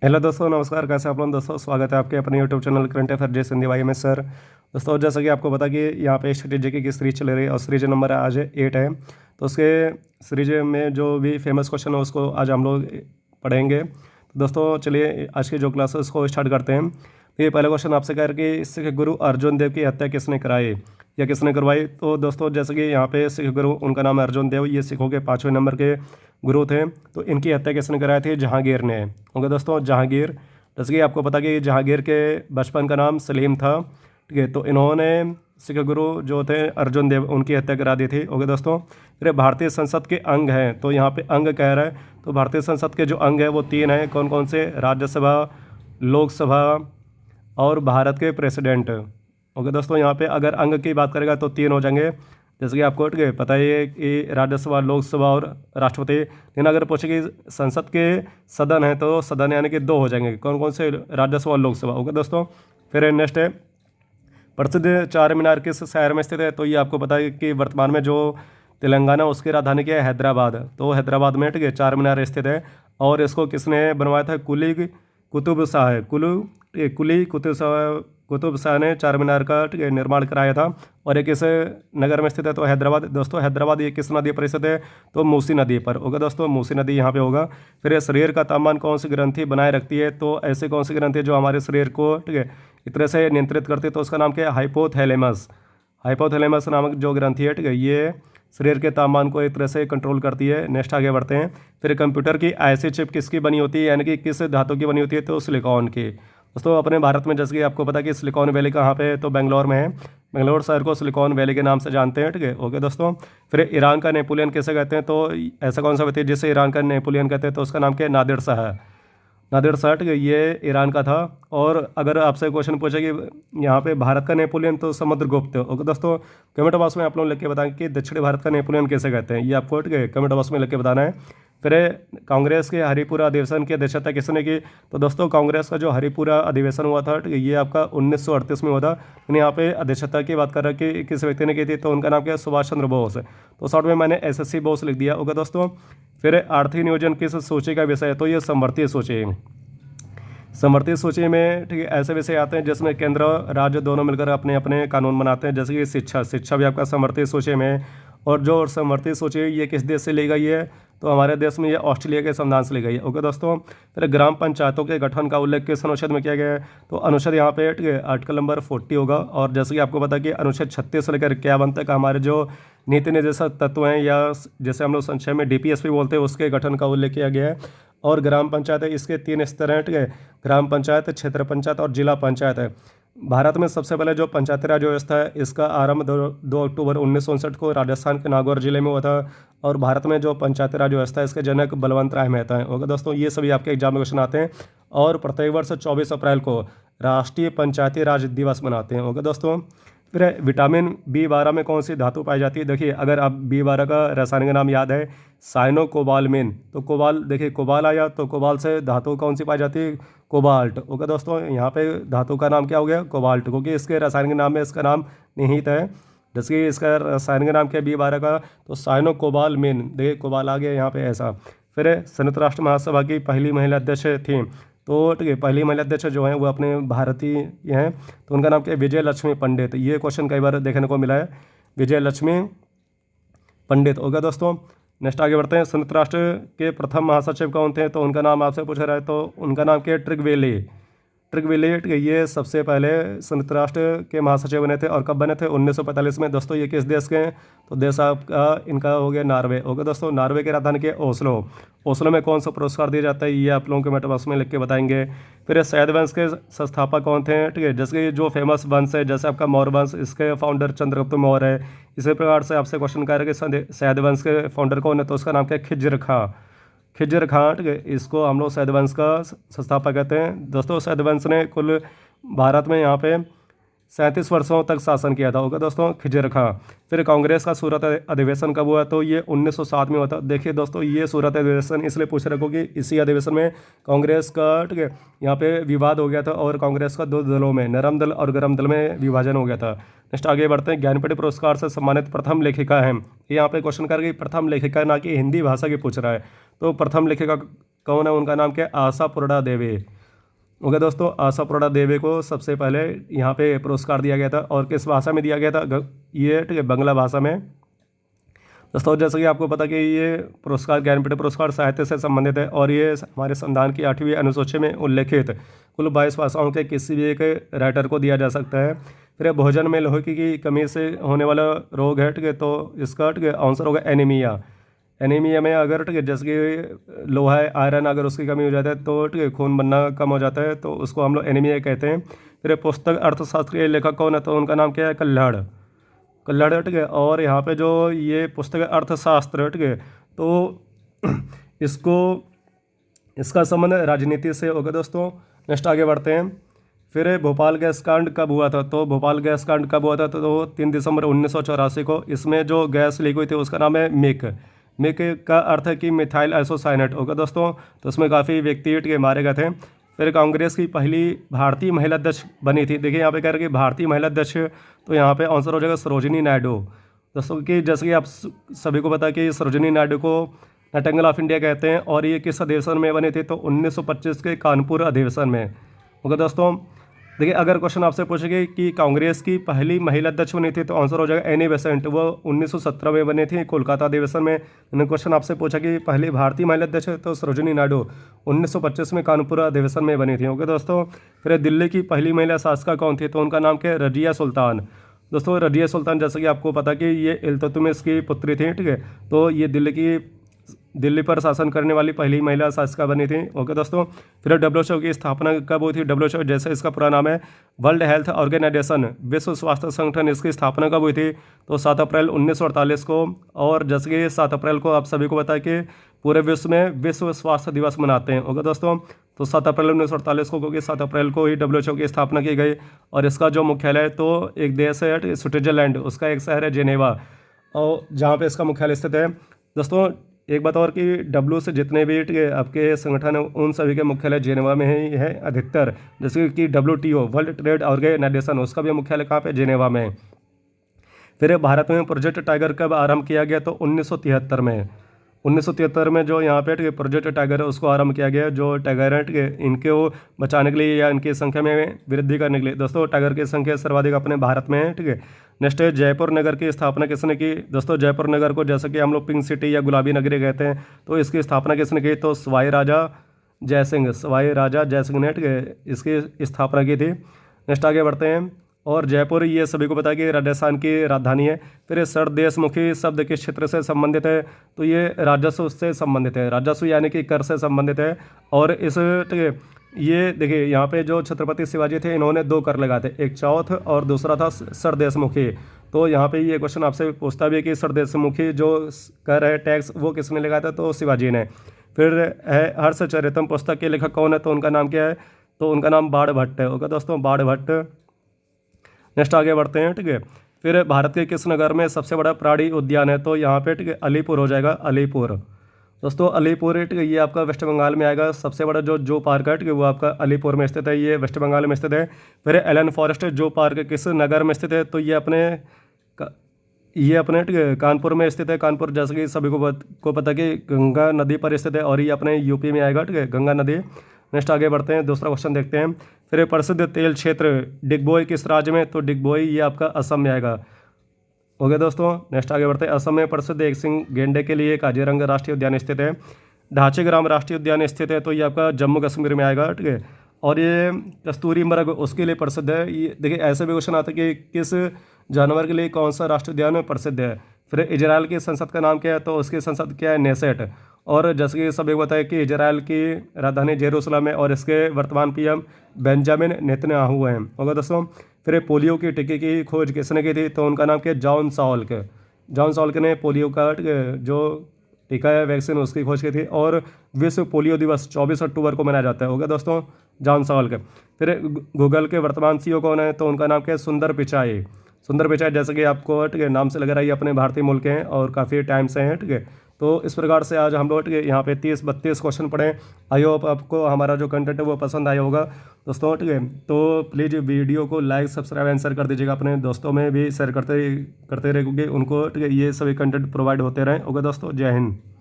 Hello दोस्तों, नमस्कार। कैसे आप लोग दोस्तों? स्वागत है आपके अपने यूट्यूब चैनल करंट अफेयर जैसे हिंदी वाई में सर। दोस्तों, जैसा कि आपको पता कि यहाँ पे स्ट्रेटेजी की सीरीज चल रही है और सीरीज नंबर आज 8 है। तो उसके सीरीज में जो भी फेमस क्वेश्चन है उसको आज हम लोग पढ़ेंगे। तो दोस्तों चलिए आज की जो क्लास है उसको स्टार्ट करते हैं। तो ये पहला क्वेश्चन आपसे कह रहे कि सिख गुरु अर्जुन देव की हत्या किसने कराई या किसने करवाई? तो दोस्तों जैसे कि यहाँ पे सिख गुरु, उनका नाम है अर्जुन देव, ये सिखों के 5वें नंबर के गुरु थे। तो इनकी हत्या किसने कराई थी? जहांगीर ने। ओके दोस्तों, जहांगीर। जैसे कि आपको पता कि जहांगीर के बचपन का नाम सलीम था, ठीक है। तो इन्होंने सिख गुरु जो थे अर्जुन देव, उनकी हत्या करा दी थी। ओके दोस्तों, फिर भारतीय संसद के अंग हैं, तो यहाँ पे अंग कह रहा है। तो भारतीय संसद के जो अंग हैं वो 3 हैं। कौन कौन से? राज्यसभा, लोकसभा और भारत के प्रेसिडेंट। ओके दोस्तों, यहाँ पे अगर अंग की बात करेगा तो 3 हो जाएंगे, जैसे कि आपको पता ही है कि राज्यसभा, लोकसभा और राष्ट्रपति। लेकिन अगर पूछे कि संसद के सदन है तो सदन यानी कि 2 हो जाएंगे। कौन कौन से? राज्यसभा और लोकसभा। ओके दोस्तों, फिर नेक्स्ट है प्रसिद्ध चार मीनार किस शहर में स्थित है? तो ये आपको पता है कि वर्तमान में जो तेलंगाना उसकी राजधानी क्या है? हैदराबाद। तो हैदराबाद में, ठीक है, चार मीनार स्थित है। और इसको किसने बनवाया था? कुली कुतुब शाह है। कुली कुतुब शाह ने चार मीनार का, ठीक है, निर्माण कराया था। और ये किस नगर में स्थित है? तो हैदराबाद। दोस्तों हैदराबाद ये किस नदी पर स्थित है? तो मूसी नदी पर। होगा दोस्तों, मूसी नदी यहाँ पे होगा। फिर शरीर का तापमान कौन सी ग्रंथि बनाए रखती है? तो ऐसे कौन सी ग्रंथि जो हमारे शरीर को, ठीक है, एक तरह से नियंत्रित करती है? तो उसका नाम क्या है? हाइपोथैलेमस। हाइपोथैलेमस नामक जो ग्रंथि है, ठीक है, ये शरीर के तापमान को एक तरह से कंट्रोल करती है। नेक्स्ट आगे बढ़ते हैं। फिर कंप्यूटर की ऐसी चिप किसकी बनी होती है, यानी कि किस धातु की बनी होती है? तो सिलिकॉन की। दोस्तों अपने भारत में जैसे कि आपको पता है कि सिलिकॉन वैली कहाँ पे है? तो बेंगलोर में है। बेंगलोर शहर को सिलिकॉन वैली के नाम से जानते हैं, ठीक है। ओके दोस्तों, फिर ईरान का नेपोलियन किसे कहते हैं? तो ऐसा कौन सा व्यक्ति जिसे ईरान का नेपोलियन कहते हैं? तो उसका नाम क्या है? नादिर शाह है। नादिर शाह, ठीक है, ये ईरान का था। और अगर आपसे क्वेश्चन पूछे कि यहाँ पे भारत का नेपोलियन, तो समुद्रगुप्त। ओके दोस्तों, कमेंट बॉक्स में आप लोग लिख के बताएं कि दक्षिण भारत का नेपोलियन कैसे कहते हैं, ये आपको, ठीक है, कमेंट बॉक्स में लिख के बताना है। फिर कांग्रेस के हरिपुरा अधिवेशन की अध्यक्षता किसने की? तो दोस्तों कांग्रेस का जो हरिपुरा अधिवेशन हुआ था, ठीक है, ये आपका 1938 में हुआ था। लेकिन यहाँ पे अध्यक्षता की बात कर रहा है कि किस व्यक्ति ने की थी? तो उनका नाम क्या है? सुभाष चंद्र बोस। तो शॉर्ट में मैंने SSC बोस लिख दिया। ओके दोस्तों, फिर आर्थिक नियोजन किस सूची का विषय है? तो ये समवर्ती सूची। समवर्ती सूची में, ठीक है, ऐसे विषय आते हैं जिसमें केंद्र और राज्य दोनों मिलकर अपने अपने कानून बनाते हैं, जैसे कि शिक्षा भी आपका समवर्ती सूची में है। और जो समवर्ती सूची है ये किस देश से ली गई है? तो हमारे देश में ये ऑस्ट्रेलिया के संविधान से ली गई है। ओके दोस्तों, फिर ग्राम पंचायतों के गठन का उल्लेख किस अनुच्छेद में किया गया है? तो अनुच्छेद यहाँ पे, ठीक है, आर्टिकल नंबर 40 होगा। और जैसे कि आपको पता है कि अनुच्छेद 36 से लेकर 51 तक हमारे जो नीति निर्देशक तत्व हैं, या जैसे हम लोग संक्षेप में DPSP बोलते हैं, उसके गठन का उल्लेख किया गया है। और ग्राम पंचायत है, इसके 3 स्तर हैं, ठीक है, ग्राम पंचायत, क्षेत्र पंचायत और जिला पंचायत है। भारत में सबसे पहले जो पंचायती राज व्यवस्था है इसका आरंभ 2 अक्टूबर 1959 को राजस्थान के नागौर जिले में हुआ था। और भारत में जो पंचायती राज व्यवस्था है इसके जनक बलवंत राय मेहता हैं। ओके दोस्तों, ये सभी आपके एग्जाम में क्वेश्चन आते हैं। और प्रत्येक वर्ष 24 अप्रैल को राष्ट्रीय पंचायती राज दिवस मनाते हैं। ओके दोस्तों, फिर विटामिन B12 में कौन सी धातु पाई जाती है? देखिए, अगर आप B12 का रासायनिक नाम याद है, साइनोकोबालमिन। तो कोबाल, देखिए कोबाल आया, तो कोबाल से धातु कौन सी पाई जाती है? कोबाल्ट। ओके दोस्तों, यहाँ पे धातु का नाम क्या हो गया? कोबाल्ट, क्योंकि इसके रासायनिक नाम में इसका नाम निहित है। जैसे कि इसका रासायनिक नाम क्या है B12 का? तो साइनोकोबालमिन। देखिए कोबाल आ गया यहाँ पे ऐसा। फिर संयुक्त राष्ट्र महासभा की पहली महिला अध्यक्ष थी, तो ठीक है, पहली महिला अध्यक्ष जो हैं वो अपने भारतीय हैं। तो उनका नाम क्या है? विजय लक्ष्मी पंडित। ये क्वेश्चन कई बार देखने को मिला है, विजय लक्ष्मी पंडित। होगा दोस्तों, नेक्स्ट आगे बढ़ते हैं। संयुक्त राष्ट्र के प्रथम महासचिव कौन थे? तो उनका नाम आपसे पूछा रहा है, तो उनका नाम क्या है? ट्रिगवेली। ट्रिगवेलियट, ये सबसे पहले संयुक्त राष्ट्र के महासचिव बने थे। और कब बने थे? 1945 में। दोस्तों ये किस देश के हैं? तो देश आपका इनका हो गया नॉर्वे। ओके दोस्तों, नॉर्वे की राजधानी के ओस्लो। ओस्लो में कौन सा पुरस्कार दिया जाता है? ये आप लोगों के मेटा बॉक्स में लिख के बताएंगे। फिर सैद वंश के संस्थापक कौन थे? ठीक है, जैसे कि जो फेमस वंश है, जैसे आपका मौर्य वंश, इसके फाउंडर चंद्रगुप्त मौर्य है। इसी प्रकार से आपसे क्वेश्चन कर रहे कि सैद वंश के फाउंडर कौन है? तो उसका नाम क्या है? खिज्र खां। खिज्र खां, ठीक है, इसको हम लोग सैद वंश का संस्थापक कहते हैं। दोस्तों सैद वंश ने कुल भारत में यहाँ पे 37 वर्षों तक शासन किया था। होगा दोस्तों खिज्र खां। फिर कांग्रेस का सूरत अधिवेशन कब हुआ? तो ये 1907 में हुआ था। देखिए दोस्तों, ये सूरत अधिवेशन इसलिए पूछ रखो कि इसी अधिवेशन में कांग्रेस का, ठीक है, यहाँ पे विवाद हो गया था। और कांग्रेस का 2 दलों में, नरम दल और गरम दल में विभाजन हो गया था। नेक्स्ट आगे बढ़ते हैं। ज्ञानपीठ पुरस्कार से सम्मानित प्रथम लेखिका हैं, ये यहाँ पे क्वेश्चन करके प्रथम लेखिका, ना कि हिंदी भाषा की पूछ रहा है। तो प्रथम लेखिका कौन है, उनका नाम क्या है, आशापूर्णा देवी। ओके दोस्तों, आशापूर्णा देवी को सबसे पहले यहाँ पे पुरस्कार दिया गया था, और किस भाषा में दिया गया था, ये ठीक है बांग्ला भाषा में। दोस्तों जैसे कि आपको पता कि ये पुरस्कार ज्ञानपीठ पुरस्कार साहित्य से संबंधित है, और ये हमारे संविधान की 8वीं अनुसूची में उल्लेखित कुल 22 भाषाओं के किसी भी एक राइटर को दिया जा सकता है। फिर भोजन में लोहे की कमी से होने वाला रोग है, ठीक है, तो इसका ठीक है आंसर होगा एनीमिया। एनीमिया में अगर ठीक है जैसे कि लोहा है, आयरन अगर उसकी कमी हो जाता है तो ठीक है खून बनना कम हो जाता है, तो उसको हम लोग एनीमिया कहते हैं। फिर पुस्तक अर्थशास्त्र के लेखक कौन है, तो उनका नाम क्या है, कल्हड़। कल्हड़, ठीक है। और यहाँ पे जो ये पुस्तक है अर्थशास्त्र, ठीक है, तो इसको इसका संबंध राजनीति से होगा दोस्तों। नेक्स्ट आगे बढ़ते हैं। फिर भोपाल गैस कांड कब हुआ था, तो भोपाल गैस कांड कब हुआ था, तो 3 दिसंबर 1984 को। इसमें जो गैस लीक हुई थी उसका नाम है मिक। मिक का अर्थ है कि मिथाइल आइसोसाइनेट होगा दोस्तों। तो उसमें काफ़ी व्यक्ति ठीक है मारे गए थे। फिर कांग्रेस की पहली भारतीय महिला अध्यक्ष बनी थी, देखिए यहाँ पे कह रहे हैं कि भारतीय महिला अध्यक्ष, तो यहाँ पे आंसर हो जाएगा सरोजिनी नायडू। दोस्तों कि जैसे कि आप सभी को पता है कि सरोजिनी नायडू को नाइटिंगेल ऑफ इंडिया कहते हैं, और ये किस अधिवेशन में बने थे, तो 1925 के कानपुर अधिवेशन में। ओके दोस्तों, देखिए अगर क्वेश्चन आपसे पूछेंगे कि कांग्रेस की पहली महिला अध्यक्ष बनी थी, तो आंसर हो जाएगा एनी बेसेंट, वो 1917 में बनी थी कोलकाता अधिवेशन में। मैंने क्वेश्चन आपसे पूछा कि पहली भारतीय महिला अध्यक्ष, तो सरोजिनी नायडू 1925 में कानपुर अधिवेशन में बनी थी। ओके दोस्तों, फिर दिल्ली की पहली महिला शासिका कौन थी, तो उनका नाम क्या है, रजिया सुल्तान। दोस्तों रजिया सुल्तान जैसे कि आपको पता कि ये इल्तुतमिश की पुत्री थी, ठीक है, तो ये दिल्ली पर शासन करने वाली पहली महिला शासिका बनी थी। ओके दोस्तों, फिर डब्ल्यूएचओ की स्थापना कब हुई थी, डब्ल्यूएचओ जैसे इसका पूरा नाम है वर्ल्ड हेल्थ ऑर्गेनाइजेशन, विश्व स्वास्थ्य संगठन, इसकी स्थापना कब हुई थी, तो 7 अप्रैल 1948 को। और जैसे कि 7 अप्रैल को आप सभी को पता है कि पूरे विश्व में विश्व स्वास्थ्य दिवस मनाते हैं। ओके दोस्तों, तो 7 अप्रैल 1948 को, क्योंकि 7 अप्रैल को ही डब्ल्यूएचओ की स्थापना की गई। और इसका जो मुख्यालय तो एक देश है स्विट्जरलैंड, उसका एक शहर है जेनेवा, और जहाँ पे इसका मुख्यालय स्थित है। दोस्तों एक बात और कि डब्ल्यू से जितने भी आपके संगठन हैं उन सभी के मुख्यालय जेनेवा में ही है अधिकतर। जैसे कि WTO वर्ल्ड ट्रेड ऑर्गेनाइजेशन, उसका भी मुख्यालय कहाँ पे, जेनेवा में। फिर भारत में प्रोजेक्ट टाइगर कब आरंभ किया गया, तो 1973 में। 1973 में जो यहाँ पे प्रोजेक्ट टाइगर है उसको आरंभ किया गया, जो टाइगर है इनको बचाने के लिए या इनकी संख्या में वृद्धि करने के लिए। दोस्तों टाइगर की संख्या सर्वाधिक अपने भारत में है, ठीक है। नेक्स्ट है जयपुर नगर की स्थापना किसने की। दोस्तों जयपुर नगर को जैसे कि हम लोग पिंक सिटी या गुलाबी नगरी कहते हैं, तो इसकी स्थापना किसने की, तो सवाई राजा जयसिंह ने, ठीक है, इसकी स्थापना की थी। नेक्स्ट आगे बढ़ते हैं। और जयपुर ये सभी को पता है कि राजस्थान की राजधानी है। फिर सरदेशमुखी शब्द किस क्षेत्र से संबंधित है, तो ये राजस्व से संबंधित है, राजस्व यानी कि कर से संबंधित है। और इस ठीक है ये देखिए यहाँ पे जो छत्रपति शिवाजी थे इन्होंने 2 कर लगाए थे, एक चौथ और दूसरा था सरदेशमुखी। तो यहाँ पे ये क्वेश्चन आपसे पूछता भी है कि सरदेशमुखी जो कर है टैक्स वो किसने लगाया था, तो शिवाजी ने। फिर है हर्षचरितम पुस्तक के लेखक कौन है, तो उनका नाम क्या है, तो उनका नाम बाणभट्ट है। ओके दोस्तों, बाणभट्ट। नेक्स्ट आगे बढ़ते हैं, ठीक है। फिर भारत के किस नगर में सबसे बड़ा प्राणी उद्यान है, तो यहाँ पे ठीक है अलीपुर हो जाएगा, अलीपुर। दोस्तों अलीपुर ठीक है ये आपका वेस्ट बंगाल में आएगा। सबसे बड़ा जो पार्क है ठीक है वो आपका अलीपुर में स्थित है, ये वेस्ट बंगाल में स्थित है। फिर एलन फॉरेस्ट जो पार्क किस नगर में स्थित है, तो ये अपने ठीक है कानपुर में स्थित है। कानपुर जैसे कि सभी को पता कि गंगा नदी पर स्थित है, और ये अपने यूपी में आएगा, ठीक है, गंगा नदी। नेक्स्ट आगे बढ़ते हैं, दूसरा क्वेश्चन देखते हैं। फिर प्रसिद्ध तेल क्षेत्र डिगबोई किस राज्य में, तो डिगबोई ये आपका असम में आएगा। हो गया दोस्तों। नेक्स्ट आगे बढ़ते हैं। असम में प्रसिद्ध एक सिंह गेंडे के लिए काजीरंगा राष्ट्रीय उद्यान स्थित है। ढांचेग्राम राष्ट्रीय उद्यान स्थित है, तो ये आपका जम्मू कश्मीर में आएगा, ठीक है। और ये कस्तूरी मृग उसके लिए प्रसिद्ध है। ये देखिए ऐसे भी क्वेश्चन आता है कि किस जानवर के लिए कौन सा राष्ट्रीय उद्यान प्रसिद्ध है। फिर इजराइल की संसद का नाम क्या है, तो उसकी संसद क्या है, नेसेट। और जैसे कि सभी को पता है कि इजराइल की राजधानी जेरूसलम है, और इसके वर्तमान PM बेंजामिन नेतन्याहू हैं। होगा दोस्तों। फिर पोलियो की टीके की खोज किसने की थी, तो उनका नाम क्या है, जॉन सॉल्क ने पोलियो का जो टीका है वैक्सीन उसकी खोज की थी। और विश्व पोलियो दिवस 24 अक्टूबर को मनाया जाता है। होगा दोस्तों, जॉन सॉल्क। फिर गूगल के वर्तमान CEO कौन है, तो उनका नाम क्या है, सुंदर पिचाई। जैसे कि आपको ठीक है नाम से लग रहा है ये अपने भारतीय मूल के हैं और काफ़ी टाइम से हैं, ठीक है। तो इस प्रकार से आज हम लोग ठीक है यहाँ पे 30-32 क्वेश्चन पढ़े। आई होप आपको हमारा जो कंटेंट है वो पसंद आया होगा दोस्तों, ठीक है। तो प्लीज़ वीडियो को लाइक सब्सक्राइब एंड शेयर कर दीजिएगा, अपने दोस्तों में भी शेयर करते रहे, क्योंकि उनको ठीक है ये सभी कंटेंट प्रोवाइड होते रहें। ओके दोस्तों, जय हिंद।